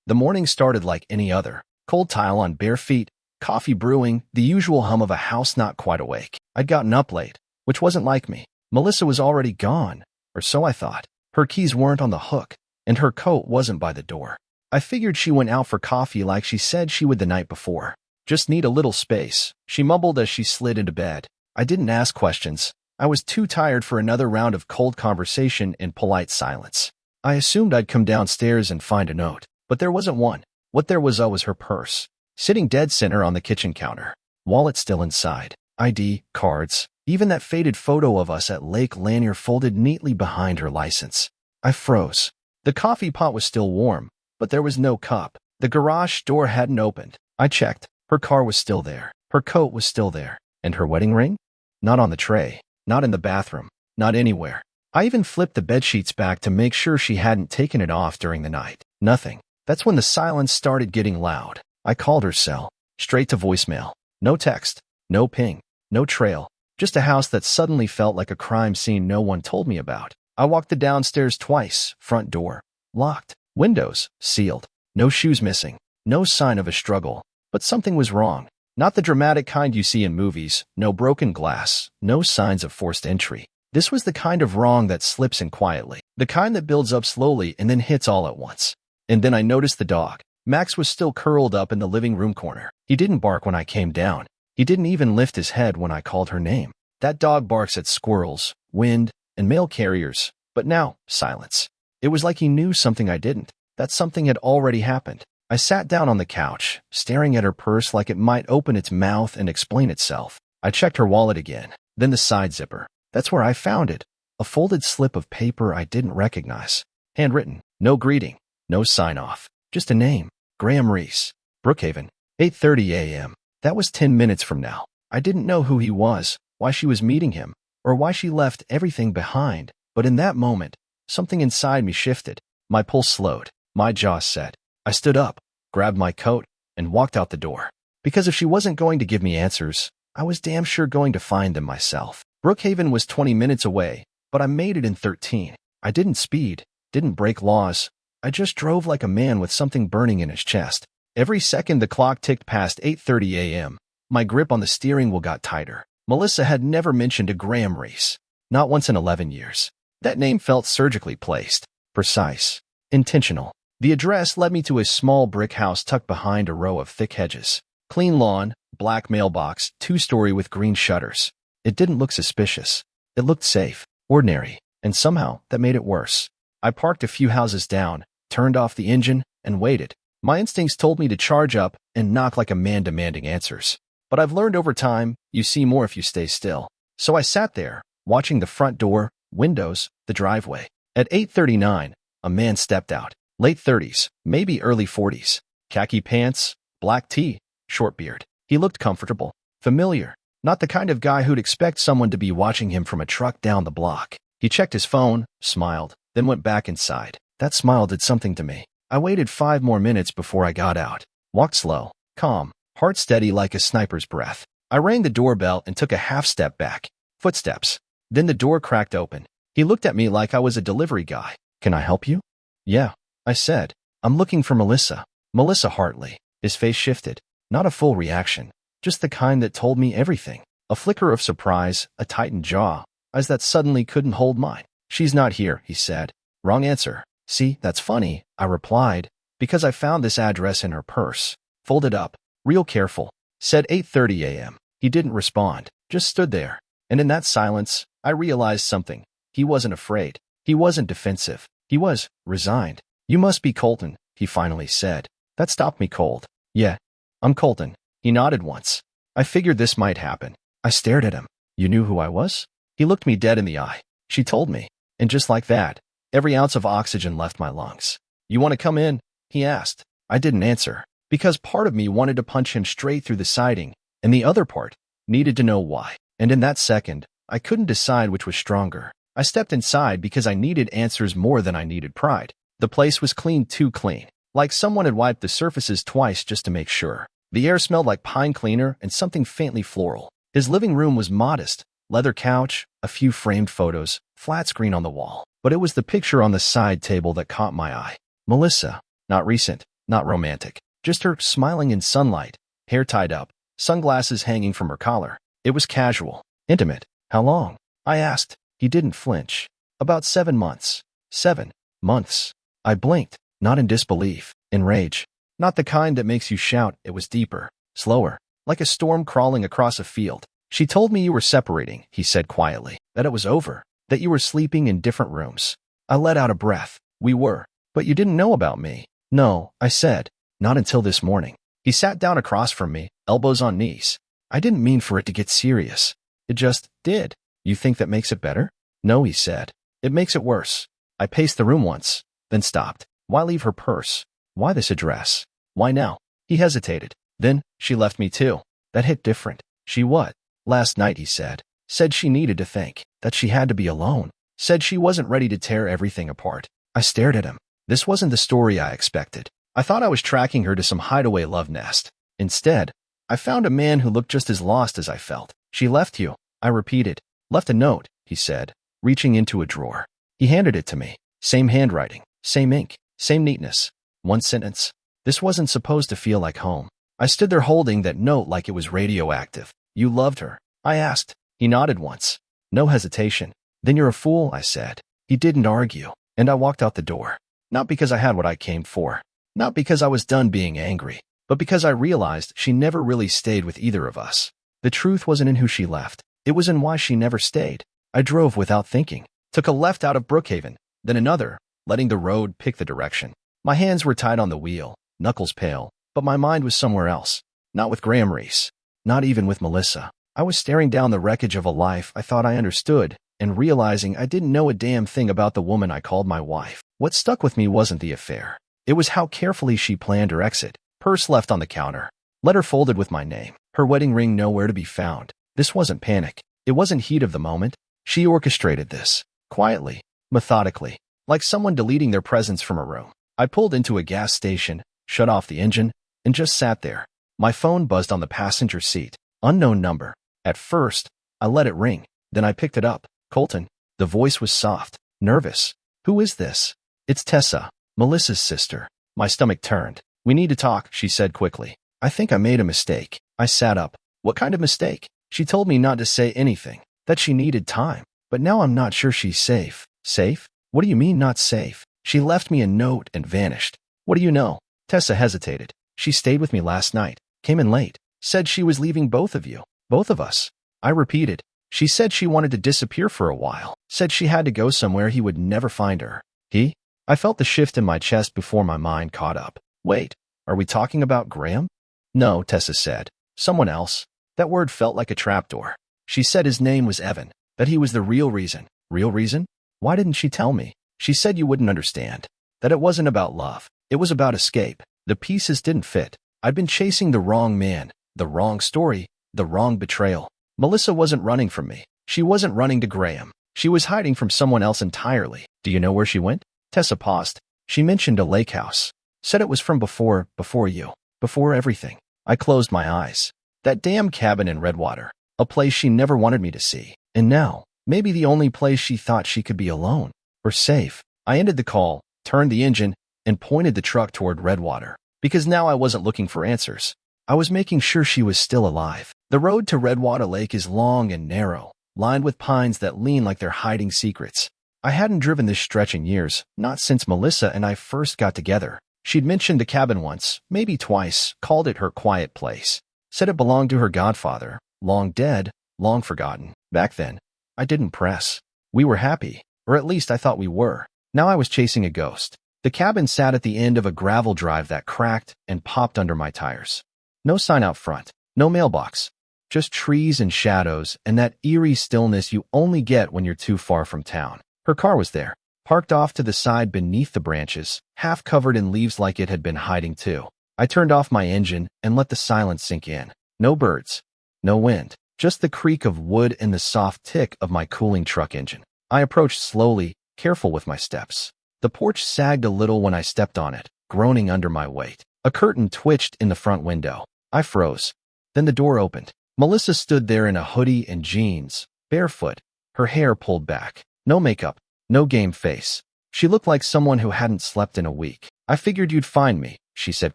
The morning started like any other. Cold tile on bare feet, coffee brewing, the usual hum of a house not quite awake. I'd gotten up late, which wasn't like me. Melissa was already gone, or so I thought. Her keys weren't on the hook, and her coat wasn't by the door. I figured she went out for coffee like she said she would the night before. Just need a little space, she mumbled as she slid into bed. I didn't ask questions. I was too tired for another round of cold conversation in polite silence. I assumed I'd come downstairs and find a note, but there wasn't one. What there was her purse, sitting dead center on the kitchen counter. Wallet still inside. ID, cards, even that faded photo of us at Lake Lanier folded neatly behind her license. I froze. The coffee pot was still warm, but there was no cup. The garage door hadn't opened. I checked. Her car was still there. Her coat was still there. And her wedding ring? Not on the tray. Not in the bathroom. Not anywhere. I even flipped the bedsheets back to make sure she hadn't taken it off during the night. Nothing. That's when the silence started getting loud. I called her cell. Straight to voicemail. No text. No ping. No trail. Just a house that suddenly felt like a crime scene no one told me about. I walked the downstairs twice. Front door. Locked. Windows. Sealed. No shoes missing. No sign of a struggle. But something was wrong. Not the dramatic kind you see in movies. No broken glass. No signs of forced entry. This was the kind of wrong that slips in quietly. The kind that builds up slowly and then hits all at once. And then I noticed the dog. Max was still curled up in the living room corner. He didn't bark when I came down. He didn't even lift his head when I called her name. That dog barks at squirrels, wind, and mail carriers. But now, silence. It was like he knew something I didn't. That something had already happened. I sat down on the couch, staring at her purse like it might open its mouth and explain itself. I checked her wallet again, then the side zipper. That's where I found it. A folded slip of paper I didn't recognize. Handwritten. No greeting. No sign-off. Just a name. Graham Reese. Brookhaven. 8:30 a.m. That was 10 minutes from now. I didn't know who he was, why she was meeting him, or why she left everything behind. But in that moment, something inside me shifted. My pulse slowed. My jaw set. I stood up, grabbed my coat, and walked out the door. Because if she wasn't going to give me answers, I was damn sure going to find them myself. Brookhaven was 20 minutes away, but I made it in 13. I didn't speed, didn't break laws. I just drove like a man with something burning in his chest. Every second the clock ticked past 8:30 a.m., my grip on the steering wheel got tighter. Melissa had never mentioned a Graham Reese. Not once in 11 years. That name felt surgically placed, precise, intentional. The address led me to a small brick house tucked behind a row of thick hedges. Clean lawn, black mailbox, 2-story with green shutters. It didn't look suspicious. It looked safe, ordinary, and somehow that made it worse. I parked a few houses down, turned off the engine, and waited. My instincts told me to charge up and knock like a man demanding answers. But I've learned over time, you see more if you stay still. So I sat there, watching the front door, windows, the driveway. At 8:39, a man stepped out. Late 30s, maybe early 40s. Khaki pants, black tee, short beard. He looked comfortable, familiar. Not the kind of guy who'd expect someone to be watching him from a truck down the block. He checked his phone, smiled, then went back inside. That smile did something to me. I waited 5 more minutes before I got out. Walked slow, calm, heart steady like a sniper's breath. I rang the doorbell and took a half step back. Footsteps. Then the door cracked open. He looked at me like I was a delivery guy. Can I help you? Yeah, I said. I'm looking for Melissa. Melissa Hartley. His face shifted. Not a full reaction. Just the kind that told me everything. A flicker of surprise, a tightened jaw, eyes that suddenly couldn't hold mine. She's not here, he said. Wrong answer. See, that's funny, I replied, because I found this address in her purse. Folded up. Real careful. Said 8:30 a.m. He didn't respond. Just stood there. And in that silence, I realized something. He wasn't afraid. He wasn't defensive. He was resigned. You must be Colton, he finally said. That stopped me cold. Yeah, I'm Colton. He nodded once. I figured this might happen. I stared at him. You knew who I was? He looked me dead in the eye. She told me. And just like that, every ounce of oxygen left my lungs. You want to come in? He asked. I didn't answer, because part of me wanted to punch him straight through the siding, and the other part needed to know why. And in that second, I couldn't decide which was stronger. I stepped inside because I needed answers more than I needed pride. The place was clean, too clean, like someone had wiped the surfaces twice just to make sure. The air smelled like pine cleaner and something faintly floral. His living room was modest, leather couch, a few framed photos, flat screen on the wall. But it was the picture on the side table that caught my eye. Melissa. Not recent. Not romantic. Just her smiling in sunlight, hair tied up, sunglasses hanging from her collar. It was casual, intimate. How long? I asked. He didn't flinch. About 7 months. 7 months. I blinked, not in disbelief, in rage. Not the kind that makes you shout. It was deeper, slower, like a storm crawling across a field. She told me you were separating, he said quietly, that it was over, that you were sleeping in different rooms. I let out a breath. We were. But you didn't know about me. No, I said. Not until this morning. He sat down across from me, elbows on knees. I didn't mean for it to get serious. It just did. You think that makes it better? No, he said. It makes it worse. I paced the room once, then stopped. Why leave her purse? Why this address? Why now? He hesitated. Then, she left me too. That hit different. She what? Last night, he said. Said she needed to think, that she had to be alone. Said she wasn't ready to tear everything apart. I stared at him. This wasn't the story I expected. I thought I was tracking her to some hideaway love nest. Instead, I found a man who looked just as lost as I felt. She left you, I repeated. Left a note, he said, reaching into a drawer. He handed it to me. Same handwriting, same ink, same neatness. One sentence. This wasn't supposed to feel like home. I stood there holding that note like it was radioactive. You loved her, I asked. He nodded once. No hesitation. Then you're a fool, I said. He didn't argue, and I walked out the door. Not because I had what I came for. Not because I was done being angry, but because I realized she never really stayed with either of us. The truth wasn't in who she left. It was in why she never stayed. I drove without thinking. Took a left out of Brookhaven, then another, letting the road pick the direction. My hands were tied on the wheel, knuckles pale, but my mind was somewhere else. Not with Graham Reese. Not even with Melissa. I was staring down the wreckage of a life I thought I understood, and realizing I didn't know a damn thing about the woman I called my wife. What stuck with me wasn't the affair. It was how carefully she planned her exit. Purse left on the counter. Letter folded with my name. Her wedding ring nowhere to be found. This wasn't panic. It wasn't heat of the moment. She orchestrated this. Quietly. Methodically. Like someone deleting their presence from a room. I pulled into a gas station, shut off the engine, and just sat there. My phone buzzed on the passenger seat. Unknown number. At first, I let it ring. Then I picked it up. Colton. The voice was soft. Nervous. Who is this? It's Tessa. Melissa's sister. My stomach turned. We need to talk, she said quickly. I think I made a mistake. I sat up. What kind of mistake? She told me not to say anything, that she needed time. But now I'm not sure she's safe. Safe? What do you mean not safe? She left me a note and vanished. What do you know? Tessa hesitated. She stayed with me last night. Came in late. Said she was leaving both of you. Both of us. I repeated. She said she wanted to disappear for a while. Said she had to go somewhere he would never find her. He? I felt the shift in my chest before my mind caught up. Wait, are we talking about Graham? No, Tessa said. Someone else. That word felt like a trapdoor. She said his name was Evan, that he was the real reason. Real reason? Why didn't she tell me? She said you wouldn't understand. That it wasn't about love. It was about escape. The pieces didn't fit. I'd been chasing the wrong man, the wrong story, the wrong betrayal. Melissa wasn't running from me. She wasn't running to Graham. She was hiding from someone else entirely. Do you know where she went? Tessa paused. She mentioned a lake house. Said it was from before you. Before everything. I closed my eyes. That damn cabin in Redwater. A place she never wanted me to see. And now, maybe the only place she thought she could be alone. Or safe. I ended the call, turned the engine, and pointed the truck toward Redwater. Because now I wasn't looking for answers. I was making sure she was still alive. The road to Redwater Lake is long and narrow, lined with pines that lean like they're hiding secrets. I hadn't driven this stretch in years, not since Melissa and I first got together. She'd mentioned the cabin once, maybe twice, called it her quiet place. Said it belonged to her godfather, long dead, long forgotten. Back then, I didn't press. We were happy, or at least I thought we were. Now I was chasing a ghost. The cabin sat at the end of a gravel drive that cracked and popped under my tires. No sign out front, no mailbox. Just trees and shadows and that eerie stillness you only get when you're too far from town. Her car was there, parked off to the side beneath the branches, half covered in leaves like it had been hiding too. I turned off my engine and let the silence sink in. No birds, no wind, just the creak of wood and the soft tick of my cooling truck engine. I approached slowly, careful with my steps. The porch sagged a little when I stepped on it, groaning under my weight. A curtain twitched in the front window. I froze. Then the door opened. Melissa stood there in a hoodie and jeans, barefoot, her hair pulled back. No makeup, no game face. She looked like someone who hadn't slept in a week. I figured you'd find me, she said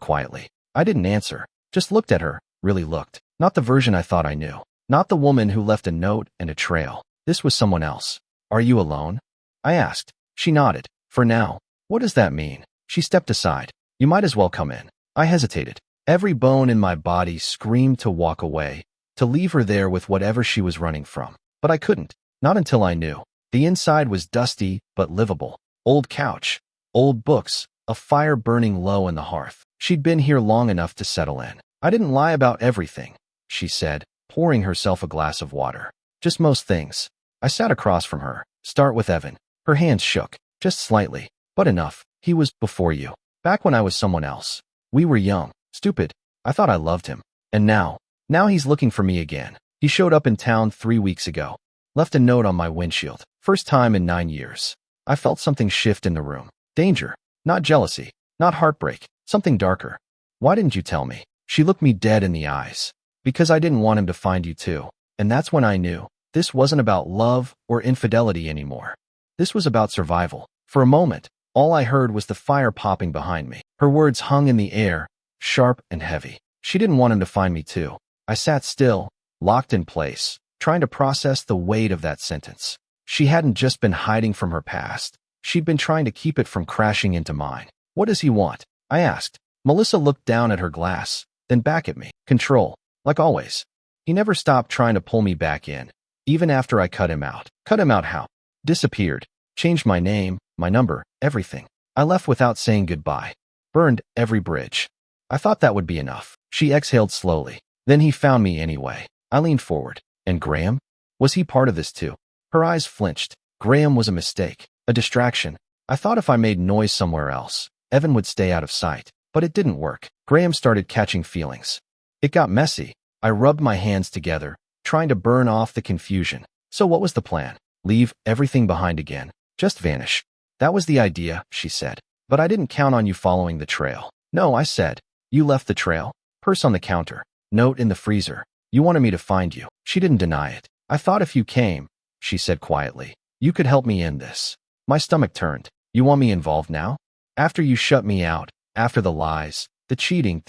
quietly. I didn't answer, just looked at her, really looked. Not the version I thought I knew. Not the woman who left a note and a trail. This was someone else. Are you alone? I asked. She nodded. For now. What does that mean? She stepped aside. You might as well come in. I hesitated. Every bone in my body screamed to walk away, to leave her there with whatever she was running from. But I couldn't. Not until I knew. The inside was dusty but livable. Old couch. Old books. A fire burning low in the hearth. She'd been here long enough to settle in. I didn't lie about everything, she said, pouring herself a glass of water. Just most things. I sat across from her. Start with Evan. Her hands shook. Just slightly. But enough. He was before you. Back when I was someone else. We were young. Stupid. I thought I loved him. And now he's looking for me again. He showed up in town 3 weeks ago. Left a note on my windshield. First time in 9 years. I felt something shift in the room. Danger. Not jealousy. Not heartbreak. Something darker. Why didn't you tell me? She looked me dead in the eyes. Because I didn't want him to find you too. And that's when I knew. This wasn't about love or infidelity anymore. This was about survival. For a moment, all I heard was the fire popping behind me. Her words hung in the air, sharp and heavy. She didn't want him to find me too. I sat still, locked in place, trying to process the weight of that sentence. She hadn't just been hiding from her past. She'd been trying to keep it from crashing into mine. What does he want? I asked. Melissa looked down at her glass, then back at me. Control. Like always. He never stopped trying to pull me back in, even after I cut him out. Cut him out how? Disappeared. Changed my name, my number, everything. I left without saying goodbye. Burned every bridge. I thought that would be enough. She exhaled slowly. Then he found me anyway. I leaned forward. And Graham? Was he part of this too? Her eyes flinched. Graham was a mistake. A distraction. I thought if I made noise somewhere else, Evan would stay out of sight. But it didn't work. Graham started catching feelings. It got messy. I rubbed my hands together, trying to burn off the confusion. So what was the plan? Leave everything behind again. Just vanish. That was the idea, she said. But I didn't count on you following the trail. No, I said. You left the trail. Purse on the counter. Note in the freezer. You wanted me to find you. She didn't deny it. I thought if you came, she said quietly, you could help me end this. My stomach turned. You want me involved now? After you shut me out, after the lies, the cheating,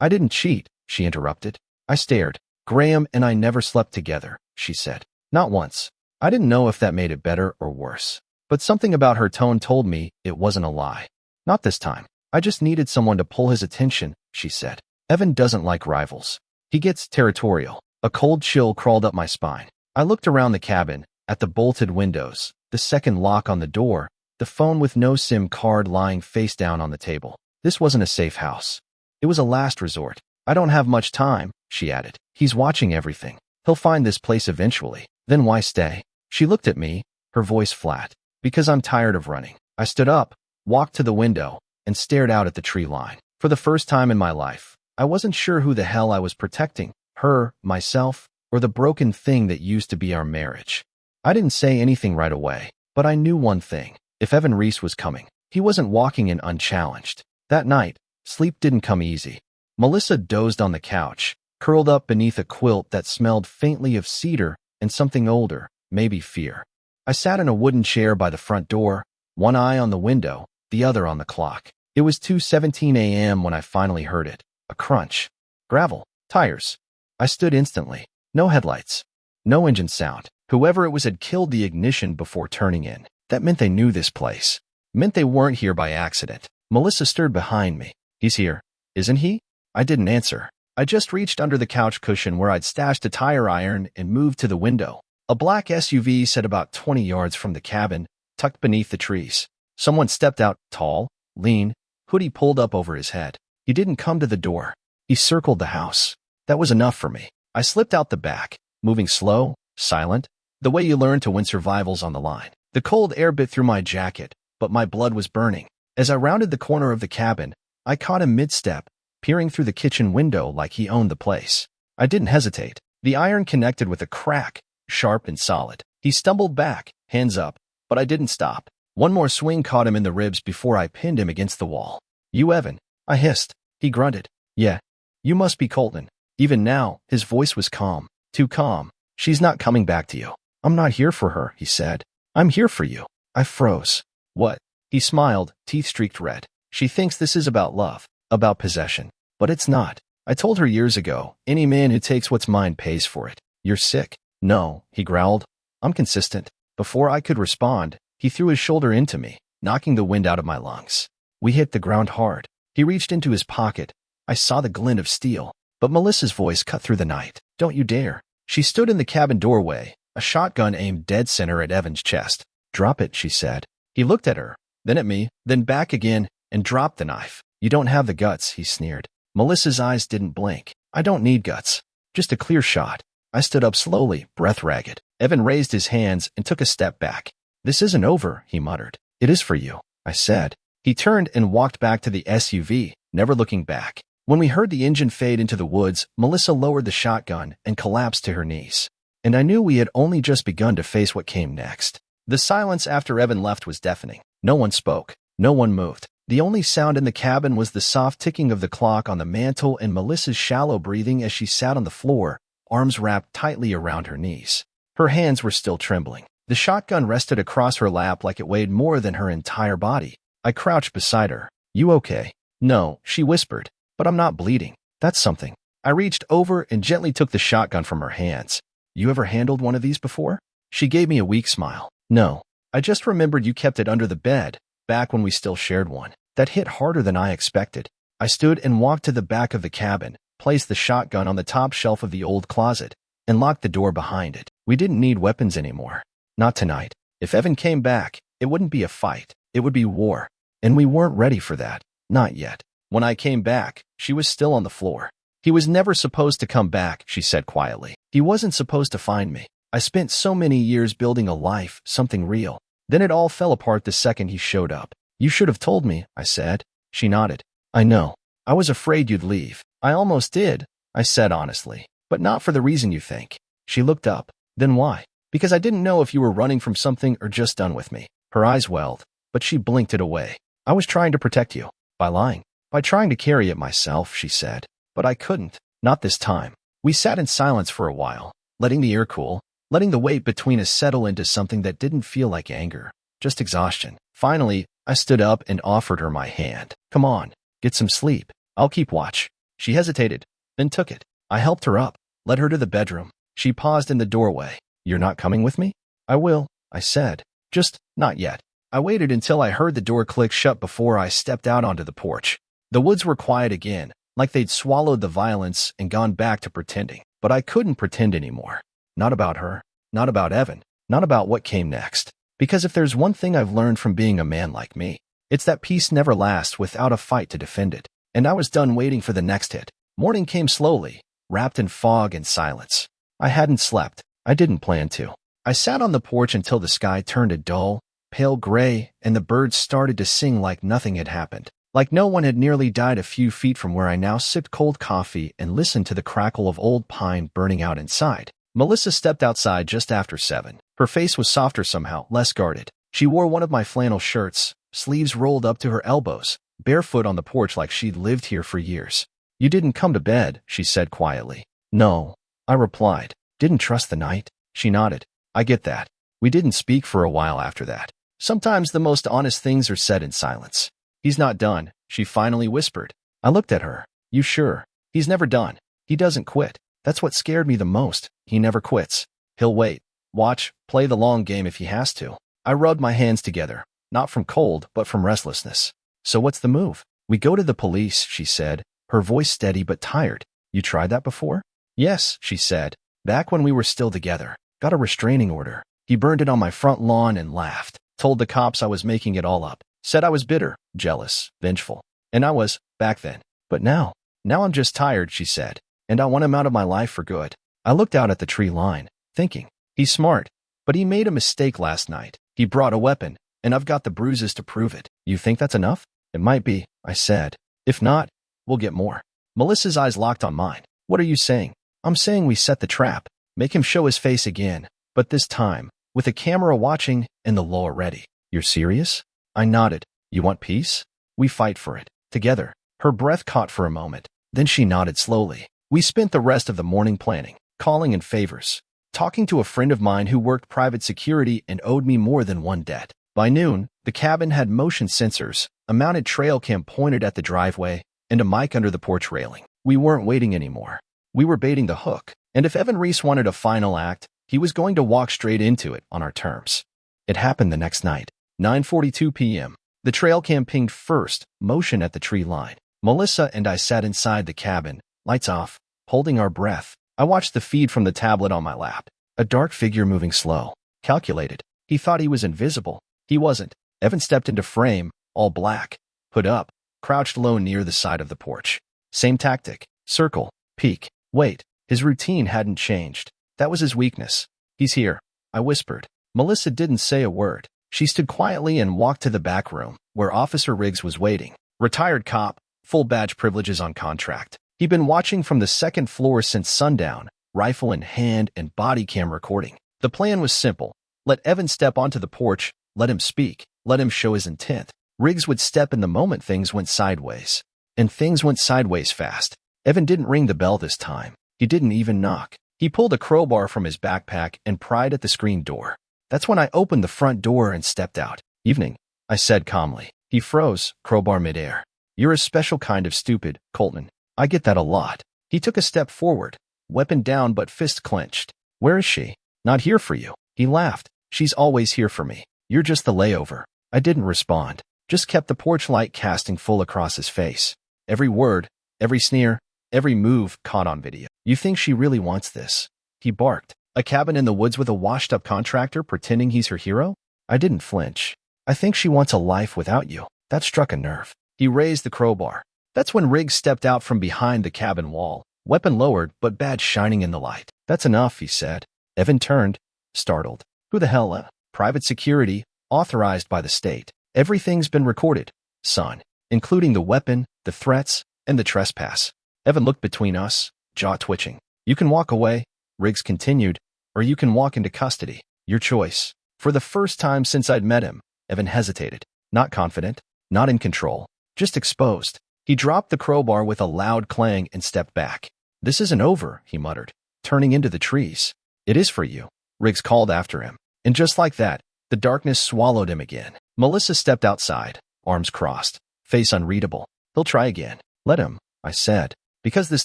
I didn't cheat, she interrupted. I stared. Graham and I never slept together, she said. Not once. I didn't know if that made it better or worse. But something about her tone told me it wasn't a lie. Not this time. I just needed someone to pull his attention, she said. Evan doesn't like rivals. He gets territorial. A cold chill crawled up my spine. I looked around the cabin, at the bolted windows, the second lock on the door, the phone with no SIM card lying face down on the table. This wasn't a safe house. It was a last resort. I don't have much time, she added. He's watching everything. He'll find this place eventually. Then why stay? She looked at me, her voice flat. Because I'm tired of running. I stood up, walked to the window, and stared out at the tree line. For the first time in my life, I wasn't sure who the hell I was protecting. Her, myself, or the broken thing that used to be our marriage. I didn't say anything right away, but I knew one thing. If Evan Reese was coming, he wasn't walking in unchallenged. That night, sleep didn't come easy. Melissa dozed on the couch, curled up beneath a quilt that smelled faintly of cedar and something older, maybe fear. I sat in a wooden chair by the front door, one eye on the window, the other on the clock. It was 2:17 a.m. when I finally heard it. A crunch. Gravel. Tires. I stood instantly. No headlights. No engine sound. Whoever it was had killed the ignition before turning in. That meant they knew this place. Meant they weren't here by accident. Melissa stirred behind me. He's here. Isn't he? I didn't answer. I just reached under the couch cushion where I'd stashed a tire iron and moved to the window. A black SUV sat about 20 yards from the cabin, tucked beneath the trees. Someone stepped out, tall, lean, hoodie pulled up over his head. He didn't come to the door. He circled the house. That was enough for me. I slipped out the back, moving slow, silent, the way you learn to when survival's on the line. The cold air bit through my jacket, but my blood was burning. As I rounded the corner of the cabin, I caught him mid-step, peering through the kitchen window like he owned the place. I didn't hesitate. The iron connected with a crack, sharp and solid. He stumbled back, hands up, but I didn't stop. One more swing caught him in the ribs before I pinned him against the wall. You, Evan? I hissed. He grunted. Yeah. You must be Colton. Even now, his voice was calm. Too calm. She's not coming back to you. I'm not here for her, he said. I'm here for you. I froze. What? He smiled, teeth streaked red. She thinks this is about love, about possession. But it's not. I told her years ago, any man who takes what's mine pays for it. You're sick. No, he growled. I'm consistent. Before I could respond, he threw his shoulder into me, knocking the wind out of my lungs. We hit the ground hard. He reached into his pocket. I saw the glint of steel, but Melissa's voice cut through the night. Don't you dare. She stood in the cabin doorway, a shotgun aimed dead center at Evan's chest. Drop it, she said. He looked at her, then at me, then back again, and dropped the knife. You don't have the guts, he sneered. Melissa's eyes didn't blink. I don't need guts. Just a clear shot. I stood up slowly, breath ragged. Evan raised his hands and took a step back. This isn't over, he muttered. It is for you, I said. He turned and walked back to the SUV, never looking back. When we heard the engine fade into the woods, Melissa lowered the shotgun and collapsed to her knees. And I knew we had only just begun to face what came next. The silence after Evan left was deafening. No one spoke. No one moved. The only sound in the cabin was the soft ticking of the clock on the mantel and Melissa's shallow breathing as she sat on the floor, arms wrapped tightly around her knees. Her hands were still trembling. The shotgun rested across her lap like it weighed more than her entire body. I crouched beside her. You okay? No, she whispered. But I'm not bleeding. That's something. I reached over and gently took the shotgun from her hands. You ever handled one of these before? She gave me a weak smile. No. I just remembered you kept it under the bed, back when we still shared one. That hit harder than I expected. I stood and walked to the back of the cabin, placed the shotgun on the top shelf of the old closet, and locked the door behind it. We didn't need weapons anymore. Not tonight. If Evan came back, it wouldn't be a fight. It would be war. And we weren't ready for that. Not yet. When I came back, she was still on the floor. He was never supposed to come back, she said quietly. He wasn't supposed to find me. I spent so many years building a life, something real. Then it all fell apart the second he showed up. You should have told me, I said. She nodded. I know. I was afraid you'd leave. I almost did, I said honestly. But not for the reason you think. She looked up. Then why? Because I didn't know if you were running from something or just done with me. Her eyes welled, but she blinked it away. I was trying to protect you. By lying. By trying to carry it myself, she said. But I couldn't. Not this time. We sat in silence for a while, letting the air cool, letting the weight between us settle into something that didn't feel like anger, just exhaustion. Finally, I stood up and offered her my hand. Come on, get some sleep. I'll keep watch. She hesitated, then took it. I helped her up, led her to the bedroom. She paused in the doorway. You're not coming with me? I will, I said. Just not yet. I waited until I heard the door click shut before I stepped out onto the porch. The woods were quiet again, like they'd swallowed the violence and gone back to pretending. But I couldn't pretend anymore. Not about her, not about Evan, not about what came next. Because if there's one thing I've learned from being a man like me, it's that peace never lasts without a fight to defend it. And I was done waiting for the next hit. Morning came slowly, wrapped in fog and silence. I hadn't slept. I didn't plan to. I sat on the porch until the sky turned a dull, pale gray, and the birds started to sing like nothing had happened. Like no one had nearly died a few feet from where I now sipped cold coffee and listened to the crackle of old pine burning out inside. Melissa stepped outside just after 7. Her face was softer somehow, less guarded. She wore one of my flannel shirts, sleeves rolled up to her elbows, barefoot on the porch like she'd lived here for years. You didn't come to bed, she said quietly. No, I replied. Didn't trust the night? She nodded. I get that. We didn't speak for a while after that. Sometimes the most honest things are said in silence. He's not done, she finally whispered. I looked at her. You sure? He's never done. He doesn't quit. That's what scared me the most. He never quits. He'll wait, watch, play the long game if he has to. I rubbed my hands together, not from cold, but from restlessness. So what's the move? We go to the police, she said, her voice steady but tired. You tried that before? Yes, she said. Back when we were still together. Got a restraining order. He burned it on my front lawn and laughed. Told the cops I was making it all up. Said I was bitter, jealous, vengeful. And I was, back then. But now I'm just tired, she said. And I want him out of my life for good. I looked out at the tree line, thinking, he's smart. But he made a mistake last night. He brought a weapon, and I've got the bruises to prove it. You think that's enough? It might be, I said. If not, we'll get more. Melissa's eyes locked on mine. What are you saying? I'm saying we set the trap. Make him show his face again. But this time, with a camera watching and the law ready. You're serious? I nodded. You want peace? We fight for it. Together. Her breath caught for a moment. Then she nodded slowly. We spent the rest of the morning planning, calling in favors, talking to a friend of mine who worked private security and owed me more than one debt. By noon, the cabin had motion sensors, a mounted trail cam pointed at the driveway, and a mic under the porch railing. We weren't waiting anymore. We were baiting the hook, and if Evan Reese wanted a final act, he was going to walk straight into it on our terms. It happened the next night, 9:42 p.m. The trail cam pinged first, motion at the tree line. Melissa and I sat inside the cabin, lights off, holding our breath. I watched the feed from the tablet on my lap. A dark figure moving slow, calculated. He thought he was invisible. He wasn't. Evan stepped into frame, all black, hood up, crouched low near the side of the porch. Same tactic, circle, peek, wait. His routine hadn't changed. That was his weakness. He's here, I whispered. Melissa didn't say a word. She stood quietly and walked to the back room, where Officer Riggs was waiting. Retired cop, full badge privileges on contract. He'd been watching from the second floor since sundown, rifle in hand and body cam recording. The plan was simple. Let Evan step onto the porch, let him speak, let him show his intent. Riggs would step in the moment things went sideways. And things went sideways fast. Evan didn't ring the bell this time. He didn't even knock. He pulled a crowbar from his backpack and pried at the screen door. That's when I opened the front door and stepped out. Evening, I said calmly. He froze, crowbar midair. You're a special kind of stupid, Colton. I get that a lot. He took a step forward, weapon down but fist clenched. Where is she? Not here for you. He laughed. She's always here for me. You're just the layover. I didn't respond. Just kept the porch light casting full across his face. Every word, every sneer, every move caught on video. You think she really wants this? He barked. A cabin in the woods with a washed-up contractor pretending he's her hero? I didn't flinch. I think she wants a life without you. That struck a nerve. He raised the crowbar. That's when Riggs stepped out from behind the cabin wall, weapon lowered but badge shining in the light. That's enough, he said. Evan turned, startled. Who the hell? Private security, authorized by the state. Everything's been recorded, son, including the weapon, the threats, and the trespass. Evan looked between us, jaw twitching. You can walk away, Riggs continued, or you can walk into custody. Your choice. For the first time since I'd met him, Evan hesitated. Not confident, not in control, just exposed. He dropped the crowbar with a loud clang and stepped back. This isn't over, he muttered, turning into the trees. It is for you, Riggs called after him. And just like that, the darkness swallowed him again. Melissa stepped outside, arms crossed, face unreadable. He'll try again. Let him, I said. Because this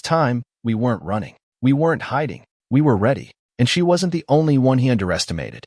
time, we weren't running. We weren't hiding. We were ready. And she wasn't the only one he underestimated.